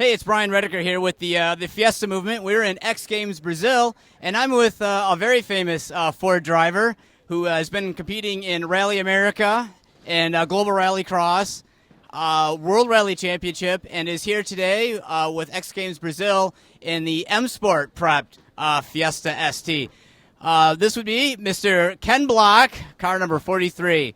Hey, it's Bryan Redeker here with the Fiesta Movement. We're in X Games Brazil, and I'm with a very famous Ford driver who has been competing in Rally America and Global Rallycross, World Rally Championship, and is here today with X Games Brazil in the M Sport prepped Fiesta ST. This would be Mr. Ken Block, car number 43.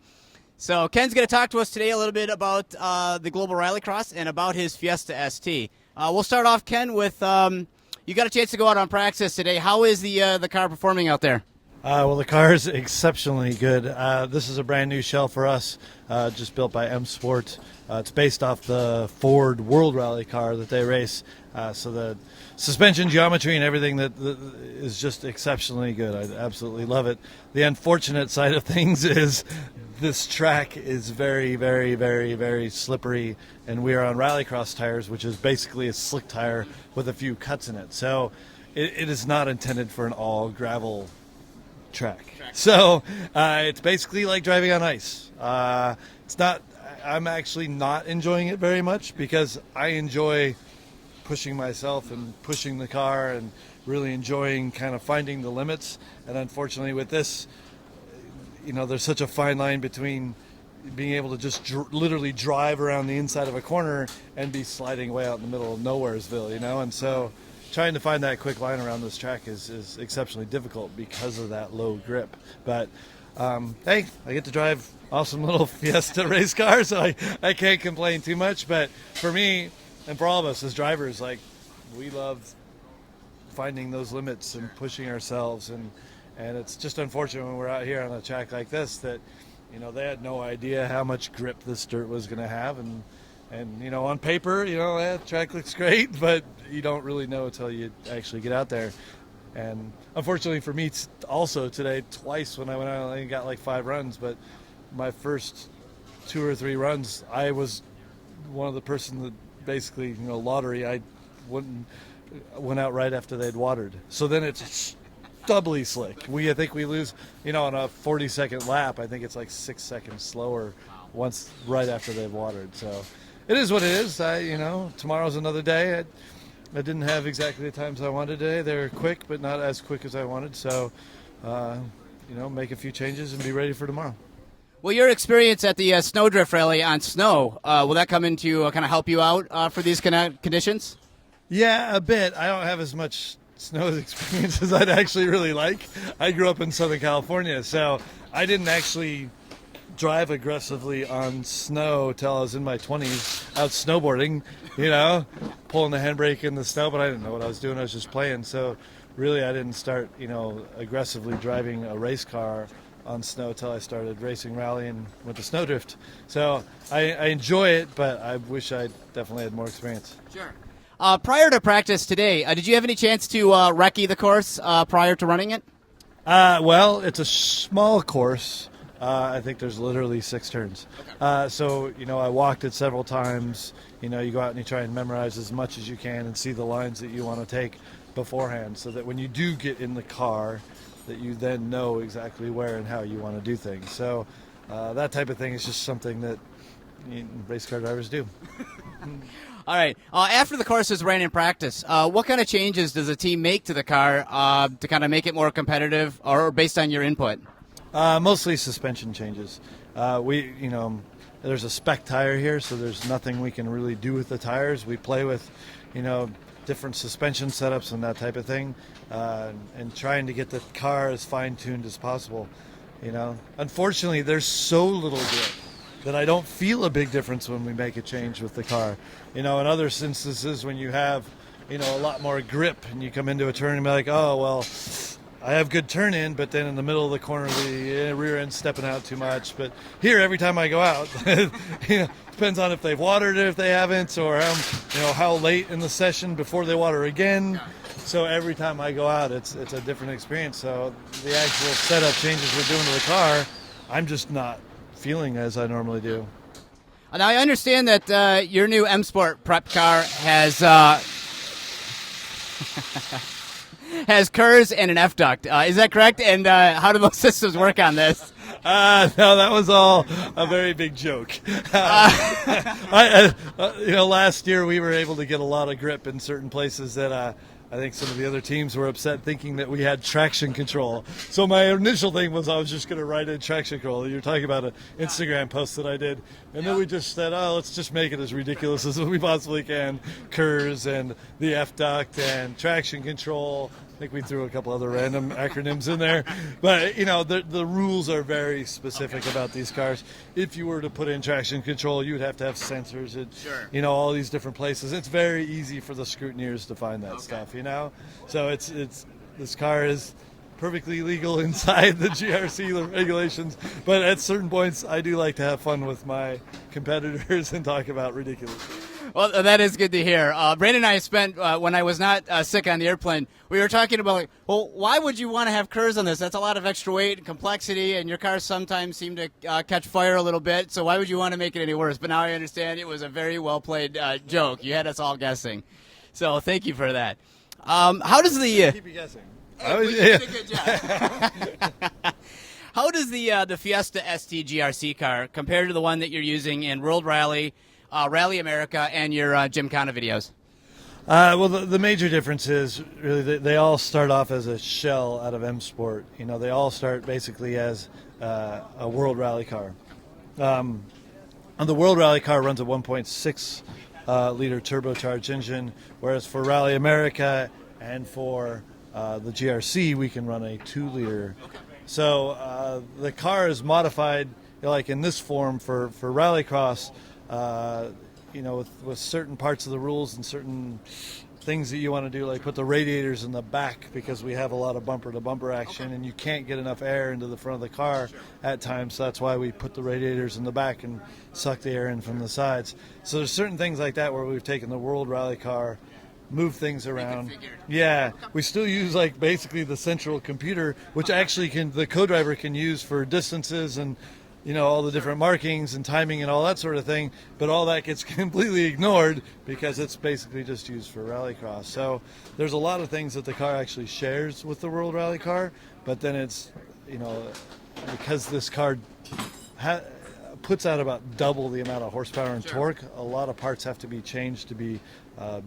So Ken's going to talk to us today a little bit about the Global Rallycross and about his Fiesta ST. We'll start off, Ken, with you got a chance to go out on practice today. How is the car performing out there? Well, the car is exceptionally good. This is a brand new shell for us, just built by M Sport. It's based off the Ford World Rally car that they race. So the suspension geometry and everything that is just exceptionally good. I absolutely love it. The unfortunate side of things is this track is very, very, very, very slippery, and we are on rallycross tires, which is basically a slick tire with a few cuts in it. So it is not intended for an all gravel track. So it's basically like driving on ice. It's not. I'm actually not enjoying it very much because I enjoy pushing myself and pushing the car and really enjoying kind of finding the limits. And unfortunately with this, there's such a fine line between being able to just literally drive around the inside of a corner and be sliding way out in the middle of nowheresville, and so trying to find that quick line around this track is exceptionally difficult because of that low grip. But hey, I get to drive awesome little Fiesta race car, so I can't complain too much. But for me, and for all of us as drivers, we love finding those limits and pushing ourselves, and it's just unfortunate when we're out here on a track like this that they had no idea how much grip this dirt was going to have, and on paper the track looks great, but you don't really know until you actually get out there. And unfortunately for me also today, twice when I went out, I got like 5 runs, but my first 2 or 3 runs I was one of the person that basically, lottery, I went out right after they'd watered. So then it's doubly slick. I think we lose, on a 40-second lap, I think it's like 6 seconds slower once right after they've watered. So it is what it is. Tomorrow's another day. I didn't have exactly the times I wanted today. They're quick, but not as quick as I wanted. So, make a few changes and be ready for tomorrow. Well, your experience at the Snowdrift Rally on snow, will that come in to kind of help you out for these conditions? Yeah, a bit. I don't have as much snow experience as I'd actually really like. I grew up in Southern California, so I didn't actually drive aggressively on snow till I was in my 20s, out snowboarding, pulling the handbrake in the snow, but I didn't know what I was doing. I was just playing. So really I didn't start, aggressively driving a race car on snow till I started racing rally and went to Snowdrift. So I enjoy it, but I wish I definitely had more experience. Sure. Prior to practice today, did you have any chance to recce the course prior to running it? Well, it's a small course. I think there's literally 6 turns. Okay. So, I walked it several times. You go out and you try and memorize as much as you can and see the lines that you want to take beforehand so that when you do get in the car, that you then know exactly where and how you want to do things. So that type of thing is just something that race car drivers do. All right. After the course is ran in practice, what kind of changes does the team make to the car to kind of make it more competitive or based on your input? Mostly suspension changes. There's a spec tire here, so there's nothing we can really do with the tires. We play with, different suspension setups and that type of thing, and trying to get the car as fine-tuned as possible. Unfortunately, there's so little grip that I don't feel a big difference when we make a change with the car. In other instances when you have, a lot more grip and you come into a turn and be like, oh, well, I have good turn in, but then in the middle of the corner, the rear end's stepping out too much. But here, every time I go out, depends on if they've watered it, if they haven't, or how late in the session before they water again. So every time I go out, it's a different experience. So the actual setup changes we're doing to the car, I'm just not feeling as I normally do. Now I understand that your new M Sport prep car has has KERS and an F duct. Is that correct? And how do those systems work on this? No, that was all a very big joke. Last year we were able to get a lot of grip in certain places that I think some of the other teams were upset thinking that we had traction control. So my initial thing was I was just going to write in traction control. You're talking about an Instagram post that I did. And then we just said, let's just make it as ridiculous as we possibly can. KERS and the F-duct and traction control. I think we threw a couple other random acronyms in there. But, the rules are very specific about these cars. If you were to put in traction control, you would have to have sensors at, all these different places. It's very easy for the scrutineers to find that stuff, So it's this car is perfectly legal inside the GRC regulations. But at certain points, I do like to have fun with my competitors and talk about ridiculous. Well, that is good to hear. Brandon and I spent, when I was not sick on the airplane, we were talking about, why would you want to have KERS on this? That's a lot of extra weight and complexity, and your cars sometimes seem to catch fire a little bit, so why would you want to make it any worse? But now I understand it was a very well-played joke. You had us all guessing. So thank you for that. How does the... keep you guessing. Did a good job. How does the Fiesta ST GRC car compare to the one that you're using in World Rally, Rally America, and your Gymkhana videos? Well, the major difference is really they all start off as a shell out of M Sport. They all start basically as a World Rally car. And the World Rally car runs a 1.6 liter turbocharged engine, whereas for Rally America and for the GRC, we can run a 2-liter. So the car is modified, like in this form for rallycross. With certain parts of the rules and certain things that you want to do, like put the radiators in the back because we have a lot of bumper-to-bumper action, and you can't get enough air into the front of the car at times. So that's why we put the radiators in the back and suck the air in from the sides. So there's certain things like that where we've taken the World Rally car, move things around. Yeah, we still use basically the central computer, which actually the co-driver can use for distances and all the different markings and timing and all that sort of thing, but all that gets completely ignored because it's basically just used for rallycross. So there's a lot of things that the car actually shares with the World Rally car, but then it's, because this car puts out about double the amount of horsepower and torque, a lot of parts have to be changed to be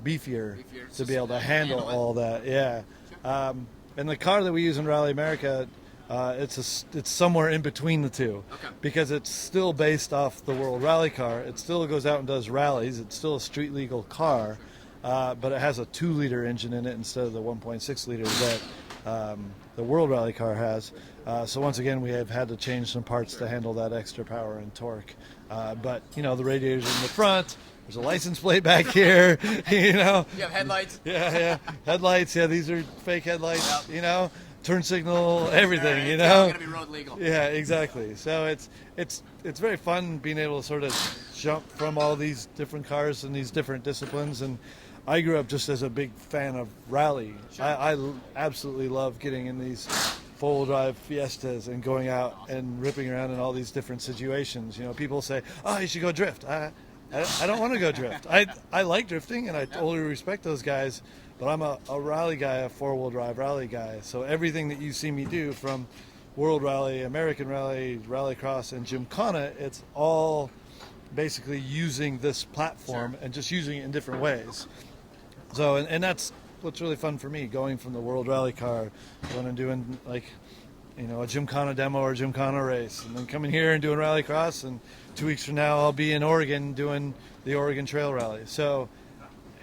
beefier to be able to handle all that. Yeah. And the car that we use in Rally America, it's somewhere in between the two, because it's still based off the World Rally car. It still goes out and does rallies. It's still a street legal car, but it has a 2-liter engine in it instead of the 1.6 liter that the World Rally car has. So once again, we have had to change some parts to handle that extra power and torque. But the radiators in the front. There's a license plate back here. You have headlights. Yeah, headlights. Yeah, these are fake headlights. Yep. Turn signal, everything, It's all gonna be road legal. Yeah, exactly. So it's very fun being able to sort of jump from all these different cars and these different disciplines. And I grew up just as a big fan of rally. Sure. I absolutely love getting in these four-wheel drive Fiestas and going out and ripping around in all these different situations. People say, "Oh, you should go drift." I don't want to go drift. I like drifting, and I totally respect those guys. But I'm a rally guy, a four-wheel drive rally guy. So everything that you see me do, from World Rally, American Rally, Rallycross, and Gymkhana, it's all basically using this platform and just using it in different ways. So, and that's what's really fun for me, going from the World Rally car, going and doing a Gymkhana demo or Gymkhana race, and then coming here and doing Rallycross, and 2 weeks from now I'll be in Oregon doing the Oregon Trail Rally. So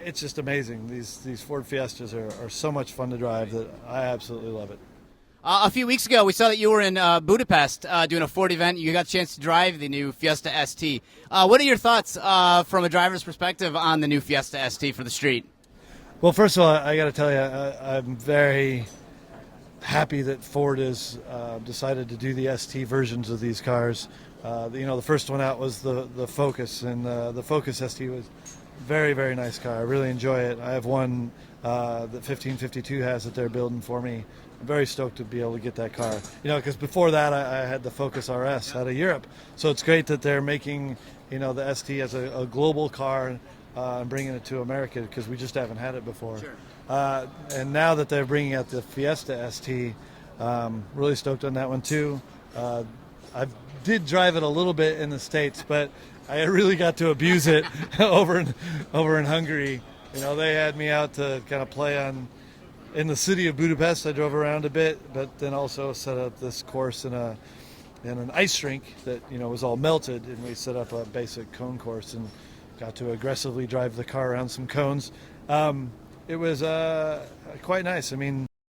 it's just amazing. These Ford Fiestas are so much fun to drive that I absolutely love it. A few weeks ago, we saw that you were in Budapest doing a Ford event. You got a chance to drive the new Fiesta ST. What are your thoughts from a driver's perspective on the new Fiesta ST for the street? Well, first of all, I got to tell you, I'm very happy that Ford has decided to do the ST versions of these cars. The first one out was the Focus, and the Focus ST was very, very nice car. I really enjoy it. I have one that 1552 has that they're building for me. I'm very stoked to be able to get that car. Because before that I had the Focus RS out of Europe. So it's great that they're making, the ST as a global car and bringing it to America, because we just haven't had it before. Sure. And now that they're bringing out the Fiesta ST, really stoked on that one too. I did drive it a little bit in the States, but I really got to abuse it over in Hungary. You know, they had me out to kind of play in the city of Budapest. I drove around a bit, but then also set up this course in an ice rink that, you know, was all melted, and we set up a basic cone course and got to aggressively drive the car around some cones. It was quite nice. I mean,